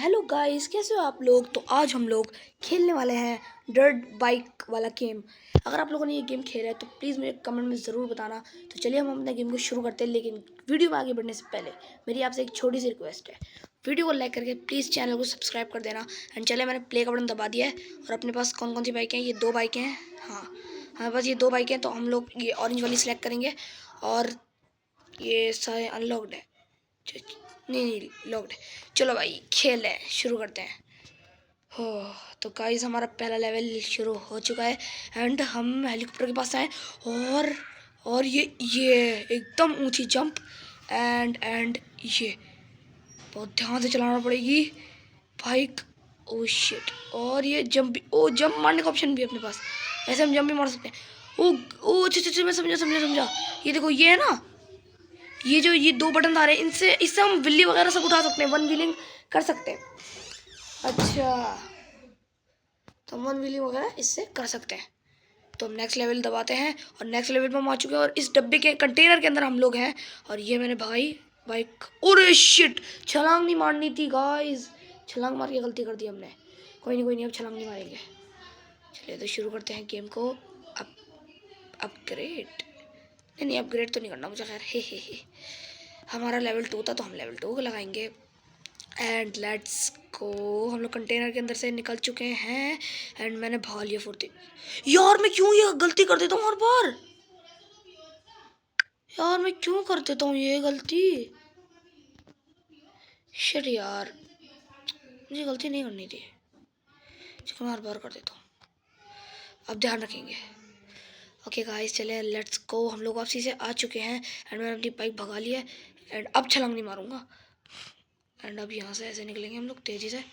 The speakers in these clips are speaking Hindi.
हेलो गाइस, कैसे हो आप लोग। तो आज हम लोग खेलने वाले हैं डर्ट बाइक वाला गेम। अगर आप लोगों ने ये गेम खेला है तो प्लीज़ मुझे कमेंट में ज़रूर बताना। तो चलिए हम अपने गेम को शुरू करते हैं, लेकिन वीडियो में आगे बढ़ने से पहले मेरी आपसे एक छोटी सी रिक्वेस्ट है। वीडियो को लाइक करके प्लीज़ चैनल को सब्सक्राइब कर देना। एंड चलिए, मैंने प्ले का बटन दबा दिया है और अपने पास कौन कौन सी बाइकें हैं। ये 2 बाइकें हैं। हाँ, हमारे पास ये 2 बाइकें हैं, तो हम लोग ये ऑरेंज वाली सेलेक्ट करेंगे। और ये सारे अनलॉक्ड है। नहीं लॉक्ड है। चलो भाई, खेल है, शुरू करते हैं। हो, तो गाइस हमारा पहला लेवल शुरू हो चुका है। एंड हम हेलीकॉप्टर के पास आए। और ये एकदम ऊंची जंप। एंड ये बहुत ध्यान से चलाना पड़ेगी बाइक। Oh shit. और ये जंप भी, ओ जंप मारने का ऑप्शन भी है अपने पास। ऐसे हम जंप भी मार सकते हैं। ओ अच्छा, मैं समझा। ये देखो, ये है ना, ये 2 बटन आ रहे हैं, इससे हम विल्ली वगैरह सब उठा सकते हैं, वन व्हीलिंग कर सकते हैं। अच्छा, तो वन व्हीलिंग वगैरह इससे कर सकते हैं। तो हम नेक्स्ट लेवल दबाते हैं और नेक्स्ट लेवल पर हम आ चुके हैं। और इस डब्बे के कंटेनर के अंदर हम लोग हैं। और ये मैंने भगाई बाइक। ओरे शिट, छलांग नहीं मारनी थी गाइस, छलांग मार के गलती कर दी हमने। कोई नहीं, अब छलांग नहीं मारेंगे। चलिए तो शुरू करते हैं गेम को। अप अपग्रेड नहीं, अपग्रेड तो नहीं करना मुझे। खैर हे हमारा लेवल 2 था, तो हम लेवल 2 को लगाएंगे। And let's go. हम लोग कंटेनर के अंदर से निकल चुके हैं। एंड मैंने भगा लिया फुर्ती। यार मैं क्यों ये गलती कर देता हूँ हर बार। यार मैं क्यों कर देता हूँ ये गलती। शिट यार, मुझे गलती नहीं करनी थी, मैं हर बार कर देता हूँ। अब ध्यान रखेंगे। ओके गाइस, चले लेट्स गो। हम लोग वापसी से आ चुके हैं। एंड मैंने अपनी बाइक भगा ली है। एंड अब छलांग नहीं मारूंगा। एंड अब यहाँ से ऐसे निकलेंगे हम लोग तेज़ी से।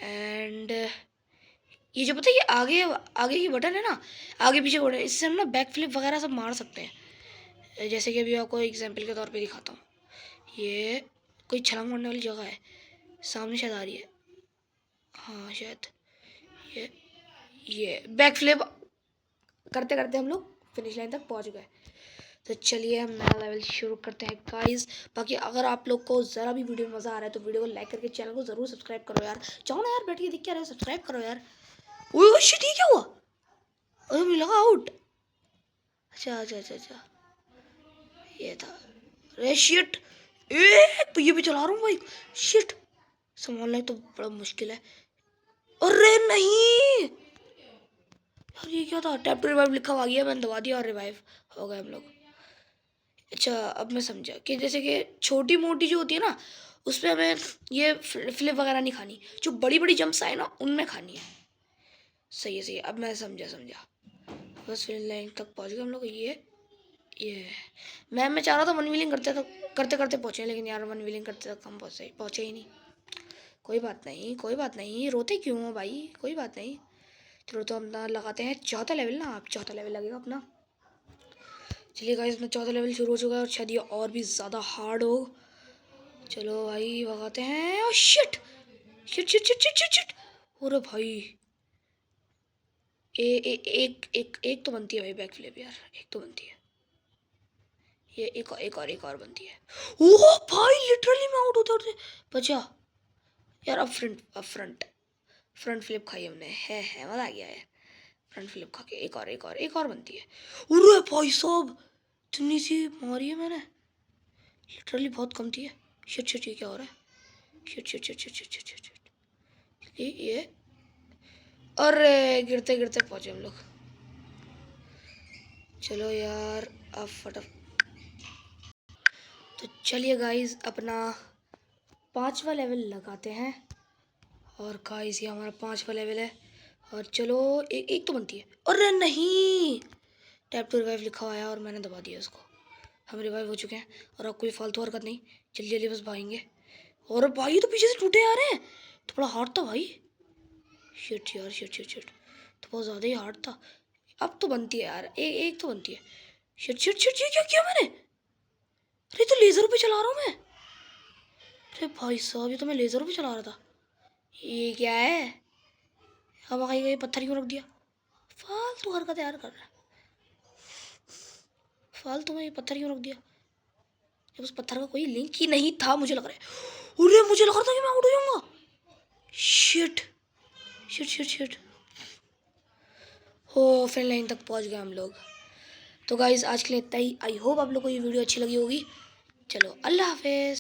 एंड ये जो पता है, ये आगे आगे की बटन है ना, आगे पीछे बटन, इससे हम ना बैक फ्लिप वगैरह सब मार सकते हैं। जैसे कि अभी आपको एग्जांपल के तौर पे दिखाता हूँ। ये कोई छलांग मारने वाली जगह है, सामने शायद आ रही है। हाँ शायद ये बैक फ्लिप करते करते हम लोग फिनिश लाइन तक पहुँच गए। तो चलिए हम नया लेवल शुरू करते हैं गाइस। बाकी अगर आप लोग को ज़रा भी वीडियो में मज़ा आ रहा है तो वीडियो को लाइक करके चैनल को ज़रूर सब्सक्राइब करो यार। चाहो ना यार, बैठ के दिख क्या रहे हो, सब्सक्राइब करो यार। ओह शिट, ये क्या हुआ। अरे मुझे लगा आउट। अच्छा, ये था। अरे शिट, ये भी चला रहा हूँ भाई। शिट, संभालना तो बड़ा मुश्किल है। अरे नहीं यार, ये क्या था। टैप टू रिवाइव लिखा हुआ आ गया, मैंने दबा दिया और रिवाइव हो गए हम लोग। अच्छा, अब मैं समझा कि जैसे कि छोटी मोटी जो होती है ना, उसमें हमें ये फ्लिप वगैरह नहीं खानी, जो बड़ी बड़ी जंप्स आए ना उनमें खानी है। सही है, अब मैं समझा। बस फिनिश लाइन तक पहुंच गए हम लोग। ये मैं चाह रहा था वन व्हीलिंग करते करते पहुंचे, लेकिन यार वन व्हीलिंग करते तक हम पहुंचे ही नहीं। कोई बात नहीं, रोते क्यों हो भाई, कोई बात नहीं। चलो तो हम लगाते हैं चौथा लेवल ना। आप चौथा लेवल लगेगा अपना। चलिए गाइस, अपना चौथा लेवल शुरू हो चुका है और शायद ये और भी ज़्यादा हार्ड हो। चलो भाई भगाते हैं। Oh shit shit shit shit shit shit shit. अरे भाई, एक तो बनती है भाई बैक फ्लिप यार, एक तो बनती है। ये एक और बनती है। ओह भाई, लिटरली मैं आउट होता बचा यार। अब फ्रंट फ्लिप खाई हमने। है मजा आ गया है। फ्रंट फ्लिप खा के एक और बनती है। अरे भाई साहब, इतनी सी मारी है मैंने, लिटरली बहुत कम थी। शिट, ये क्या हो रहा है। शिट। ये अरे गिरते गिरते पहुंचे हम लोग। चलो यार, अब तो चलिए गाइस, अपना 5वां लेवल लगाते हैं। और गाइस ये हमारा 5वां लेवल है। और चलो एक तो बनती है। अरे नहीं, टैप टू रिवाइव लिखा हुआ है और मैंने दबा दिया उसको। हम रिवाइव हो चुके हैं और अब कोई फालतू हरकत नहीं, जल्दी बस भागेंगे। और भाई ये तो पीछे से टूटे आ रहे हैं, तो बड़ा हार्ड था भाई। शिट यार, शिट, तो बहुत ज़्यादा ही हार्ड था। अब तो बनती है यार, एक तो बनती है। शिट, ये क्या किया मैंने। अरे तो लेज़र पे चला रहा हूँ मैं। अरे भाई साहब, ये तो मैं लेज़र पे चला रहा था। ये क्या है। अब आगे पत्थर क्यों रख दिया। फालतू हरकत यार कर रहा है, फालतू में ये पत्थर क्यों रख दिया जब उस पत्थर का कोई लिंक ही नहीं था। मुझे लग रहा है, मुझे लग रहा था कि मैं आउट हो जाऊंगा। Shit shit shit. हो फिनिश लाइन तक पहुंच गए हम लोग। तो गाइज़ आज के लिए इतना ही। आई होप आप लोग को ये वीडियो अच्छी लगी होगी। चलो अल्लाह हाफिज़।